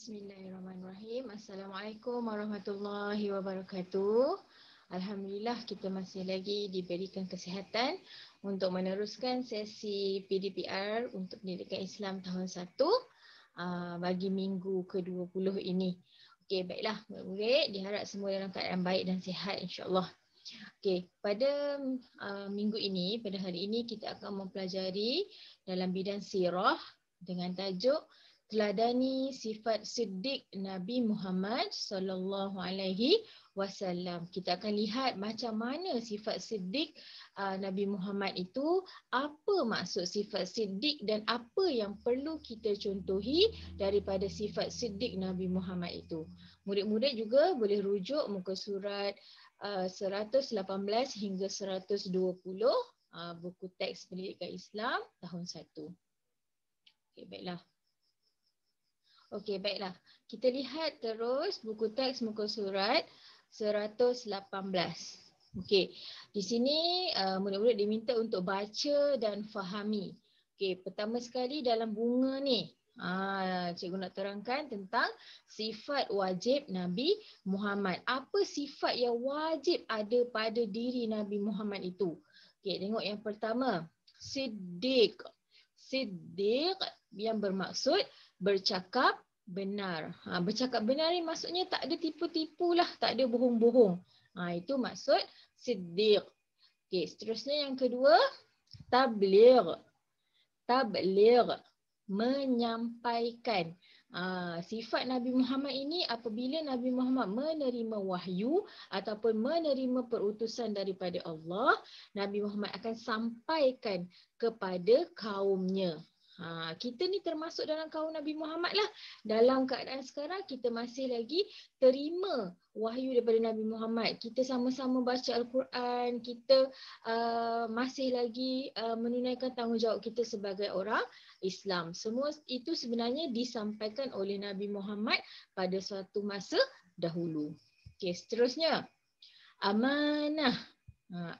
Bismillahirrahmanirrahim. Assalamualaikum warahmatullahi wabarakatuh. Alhamdulillah kita masih lagi diberikan kesihatan untuk meneruskan sesi PDPR untuk Pendidikan Islam tahun 1 bagi minggu ke-20 ini. Okey, baiklah murid-murid, diharap semua dalam keadaan baik dan sihat insya-Allah. Okey, pada minggu ini, pada hari ini kita akan mempelajari dalam bidang sirah dengan tajuk Teladani sifat siddiq Nabi Muhammad sallallahu alaihi wasallam. Kita akan lihat macam mana sifat siddiq Nabi Muhammad itu, apa maksud sifat siddiq dan apa yang perlu kita contohi daripada sifat siddiq Nabi Muhammad itu. Murid-murid juga boleh rujuk muka surat 118 hingga 120 buku teks Pendidikan Islam tahun 1. Okey, baiklah. Okey, baiklah. Kita lihat terus buku teks muka surat 118. Okey, di sini murid-murid diminta untuk baca dan fahami. Okey, pertama sekali dalam bunga ni, cikgu nak terangkan tentang sifat wajib Nabi Muhammad. Apa sifat yang wajib ada pada diri Nabi Muhammad itu? Okey, tengok yang pertama, siddiq. Siddiq yang bermaksud bercakap benar. Bercakap benar ni maksudnya tak ada tipu-tipu lah, tak ada bohong-bohong. Itu maksud siddiq. Okey, seterusnya yang kedua, tabligh. Tabligh, menyampaikan. Sifat Nabi Muhammad ini apabila Nabi Muhammad menerima wahyu ataupun menerima perutusan daripada Allah, Nabi Muhammad akan sampaikan kepada kaumnya. Kita ni termasuk dalam kaum Nabi Muhammad lah. Dalam keadaan sekarang kita masih lagi terima wahyu daripada Nabi Muhammad. Kita sama-sama baca Al-Quran, kita masih lagi menunaikan tanggungjawab kita sebagai orang Islam. Semua itu sebenarnya disampaikan oleh Nabi Muhammad pada suatu masa dahulu. Okey, seterusnya, amanah.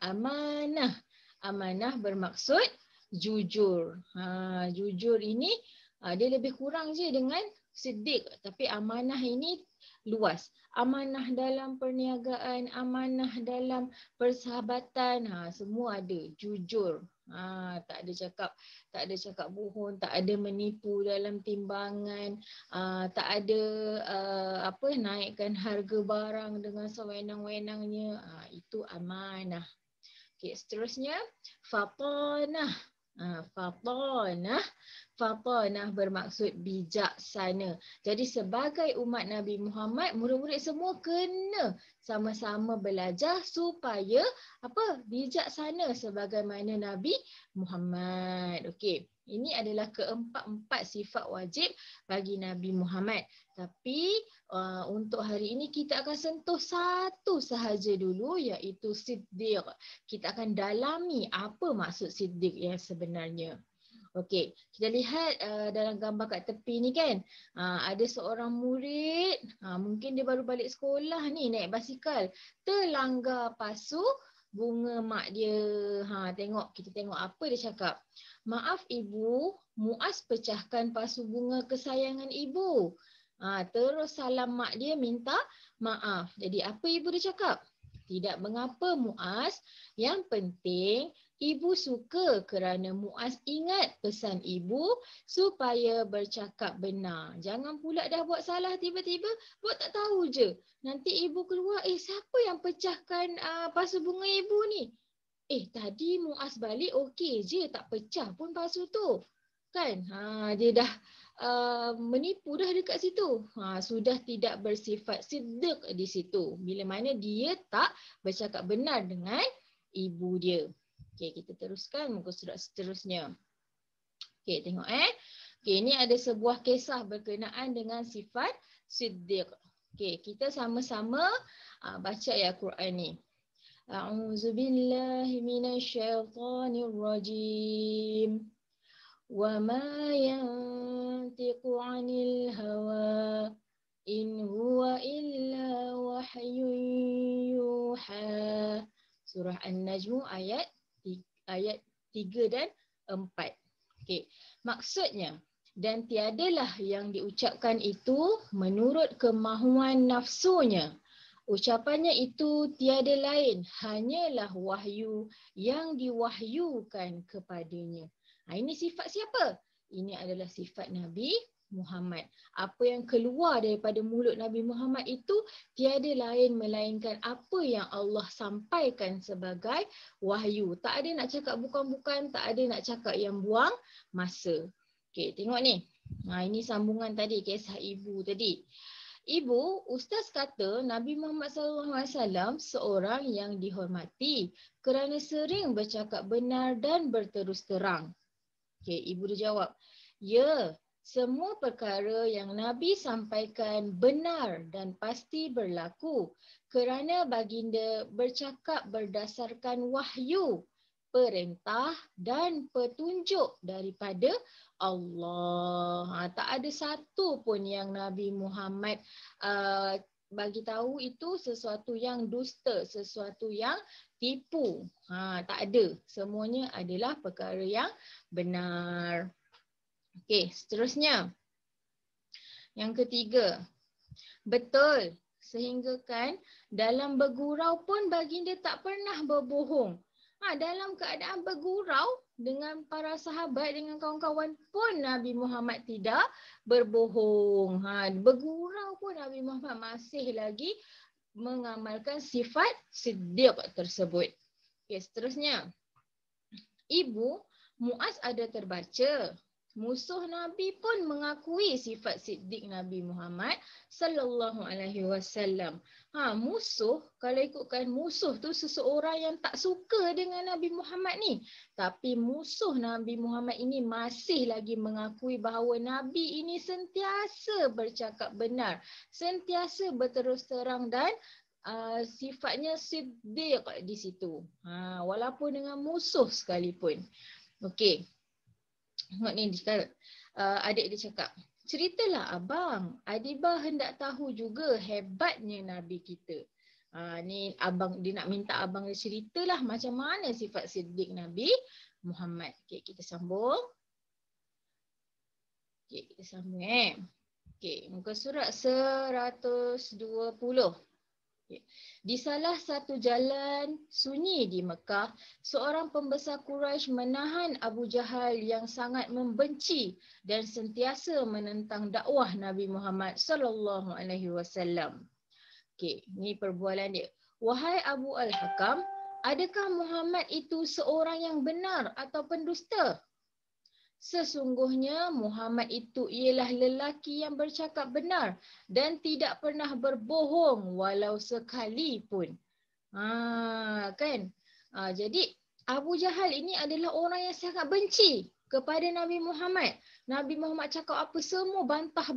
Amanah. Amanah bermaksud jujur. Jujur ini dia lebih kurang je dengan siddiq, tapi amanah ini luas. Amanah dalam perniagaan, amanah dalam persahabatan, semua ada. Jujur. Tak ada cakap bohong, tak ada menipu dalam timbangan, tak ada naikkan harga barang dengan sewenang-wenangnya. Itu amanah. Okey, seterusnya fatanah. Fatanah bermaksud bijaksana. Jadi sebagai umat Nabi Muhammad, murid-murid semua kena sama-sama belajar supaya bijaksana sebagaimana Nabi Muhammad. Okey, ini adalah keempat-empat sifat wajib bagi Nabi Muhammad. Tapi untuk hari ini kita akan sentuh satu sahaja dulu, iaitu siddiq. Kita akan dalami apa maksud siddiq yang sebenarnya. Okey, kita lihat dalam gambar kat tepi ni kan. Ada seorang murid, mungkin dia baru balik sekolah ni, naik basikal, terlanggar pasu bunga mak dia. Kita tengok apa dia cakap. Maaf ibu, Muaz pecahkan pasu bunga kesayangan ibu. Terus salam mak dia minta maaf. Jadi apa ibu dia cakap? Tidak mengapa Muaz, yang penting ibu suka kerana Muaz ingat pesan ibu supaya bercakap benar. Jangan pula dah buat salah tiba-tiba, buat tak tahu je. Nanti ibu keluar, siapa yang pecahkan pasu bunga ibu ni? Tadi Muaz balik okey je, tak pecah pun pasu tu. Kan? Dia dah menipu dah dekat situ. Sudah tidak bersifat siddiq di situ. Bila mana dia tak bercakap benar dengan ibu dia. Okey, kita teruskan muka surat seterusnya. Okey, tengok Okey, ini ada sebuah kisah berkenaan dengan sifat siddiq. Okey, kita sama-sama baca ayat Quran ni. A'udzubillahi minasyaitonirrajim. Wa ma yantiqu 'anil hawa in huwa illa wahyun yuha. Surah An-Najm ayat 3 dan 4. Okey, maksudnya dan tiadalah yang diucapkan itu menurut kemahuan nafsunya. Ucapannya itu tiada lain, hanyalah wahyu yang diwahyukan kepadanya. Ini sifat siapa? Ini adalah sifat Nabi Muhammad. Apa yang keluar daripada mulut Nabi Muhammad itu tiada lain melainkan apa yang Allah sampaikan sebagai wahyu. Tak ada nak cakap bukan-bukan, tak ada nak cakap yang buang masa. Okey, tengok ni. Ini sambungan tadi, kisah ibu tadi. Ibu, Ustaz kata Nabi Muhammad SAW seorang yang dihormati kerana sering bercakap benar dan berterus terang. Okey, ibu dia jawab, ya, semua perkara yang Nabi sampaikan benar dan pasti berlaku kerana baginda bercakap berdasarkan wahyu, perintah dan petunjuk daripada Allah. Tak ada satu pun yang Nabi Muhammad bagi tahu itu sesuatu yang dusta, sesuatu yang tipu. Tak ada. Semuanya adalah perkara yang benar. Okey, seterusnya. Yang ketiga. Betul. Sehingga kan dalam bergurau pun baginda tak pernah berbohong. Dalam keadaan bergurau dengan para sahabat, dengan kawan-kawan pun Nabi Muhammad tidak berbohong. Bergurau pun Nabi Muhammad masih lagi mengamalkan sifat siddiq tersebut. Okay, seterusnya. Ibu, Muaz ada terbaca. Musuh Nabi pun mengakui sifat siddiq Nabi Muhammad sallallahu alaihi wasallam. Musuh, kalau ikutkan musuh tu seseorang yang tak suka dengan Nabi Muhammad ni. Tapi musuh Nabi Muhammad ini masih lagi mengakui bahawa Nabi ini sentiasa bercakap benar, sentiasa berterus terang dan sifatnya siddiq di situ. Walaupun dengan musuh sekalipun. Okey. Tengok ni adik dia cakap, ceritalah abang, Adibah hendak tahu juga hebatnya Nabi kita. Ni abang dia nak minta abang dia ceritalah macam mana sifat siddiq Nabi Muhammad. Okey, kita sambung. Okey, kita sambung Okey, muka surat 120. Di salah satu jalan sunyi di Mekah, seorang pembesar Quraisy menahan Abu Jahal yang sangat membenci dan sentiasa menentang dakwah Nabi Muhammad sallallahu alaihi wasallam. Okey, ni perbualan dia. Wahai Abu Al-Hakam, adakah Muhammad itu seorang yang benar atau pendusta? Sesungguhnya Muhammad itu ialah lelaki yang bercakap benar dan tidak pernah berbohong walau sekali pun. Jadi Abu Jahal ini adalah orang yang sangat benci kepada Nabi Muhammad. Nabi Muhammad cakap apa semua bantah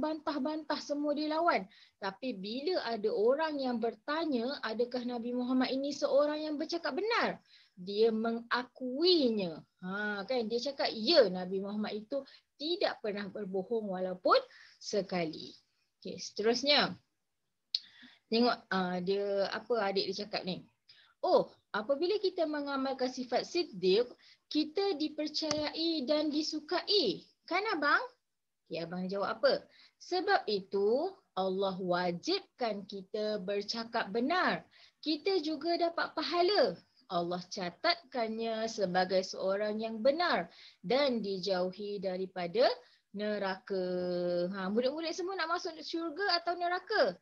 semua dilawan. Tapi bila ada orang yang bertanya adakah Nabi Muhammad ini seorang yang bercakap benar, dia mengakuinya. Dia cakap ya, Nabi Muhammad itu tidak pernah berbohong walaupun sekali. Okey, seterusnya. Tengok dia apa adik dia cakap ni. Apabila kita mengamalkan sifat siddiq, kita dipercayai dan disukai. Kan abang? Ya, abang jawab apa? Sebab itu Allah wajibkan kita bercakap benar. Kita juga dapat pahala. Allah catatkannya sebagai seorang yang benar dan dijauhi daripada neraka. Murid-murid semua nak masuk syurga atau neraka?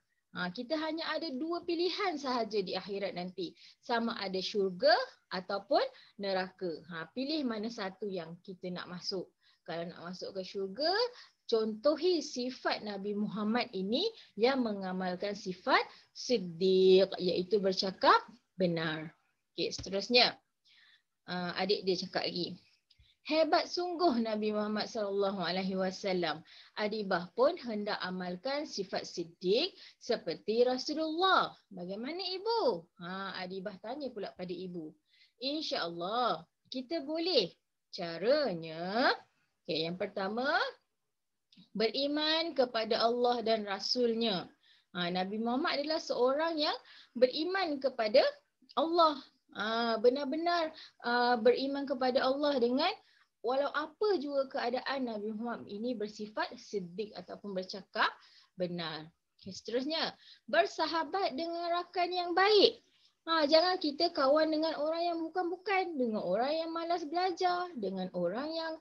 Kita hanya ada dua pilihan sahaja di akhirat nanti. Sama ada syurga ataupun neraka. Pilih mana satu yang kita nak masuk. Kalau nak masuk ke syurga, contohi sifat Nabi Muhammad ini yang mengamalkan sifat siddiq, iaitu bercakap benar. Okey, seterusnya. Adik dia cakap lagi. Hebat sungguh Nabi Muhammad SAW. Adibah pun hendak amalkan sifat siddiq seperti Rasulullah. Bagaimana ibu? Adibah tanya pula pada ibu. InsyaAllah kita boleh. Caranya, yang pertama, beriman kepada Allah dan Rasulnya. Nabi Muhammad adalah seorang yang beriman kepada Allah. Benar-benar beriman kepada Allah dengan walau apa juga keadaan, Nabi Muhammad ini bersifat siddiq ataupun bercakap benar. Okay, seterusnya, bersahabat dengan rakan yang baik. Jangan kita kawan dengan orang yang bukan-bukan, dengan orang yang malas belajar, dengan orang yang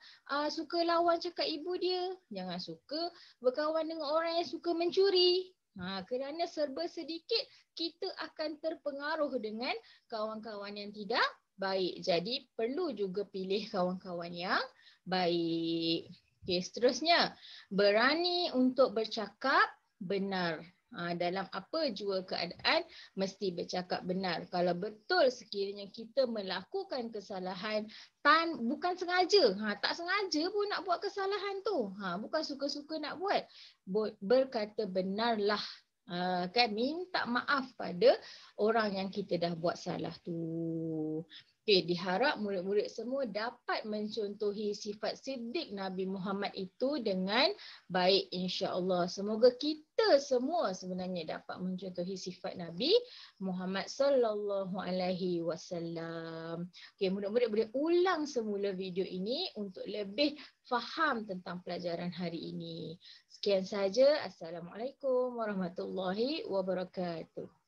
suka lawan cakap ibu dia. Jangan suka berkawan dengan orang yang suka mencuri. Kerana serba sedikit kita akan terpengaruh dengan kawan-kawan yang tidak baik. Jadi perlu juga pilih kawan-kawan yang baik. Okey, seterusnya, berani untuk bercakap benar. Dalam apa jua keadaan mesti bercakap benar. Kalau betul sekiranya kita melakukan kesalahan bukan sengaja, tak sengaja pun nak buat kesalahan tu. Bukan suka-suka nak buat. Berkata benarlah. Kan, minta maaf pada orang yang kita dah buat salah tu. Okay, diharap murid-murid semua dapat mencontohi sifat siddiq Nabi Muhammad itu dengan baik, insya-Allah. Semoga kita semua sebenarnya dapat mencontohi sifat Nabi Muhammad sallallahu alaihi wasallam. Okay, murid-murid boleh ulang semula video ini untuk lebih faham tentang pelajaran hari ini. Sekian saja. Assalamualaikum warahmatullahi wabarakatuh.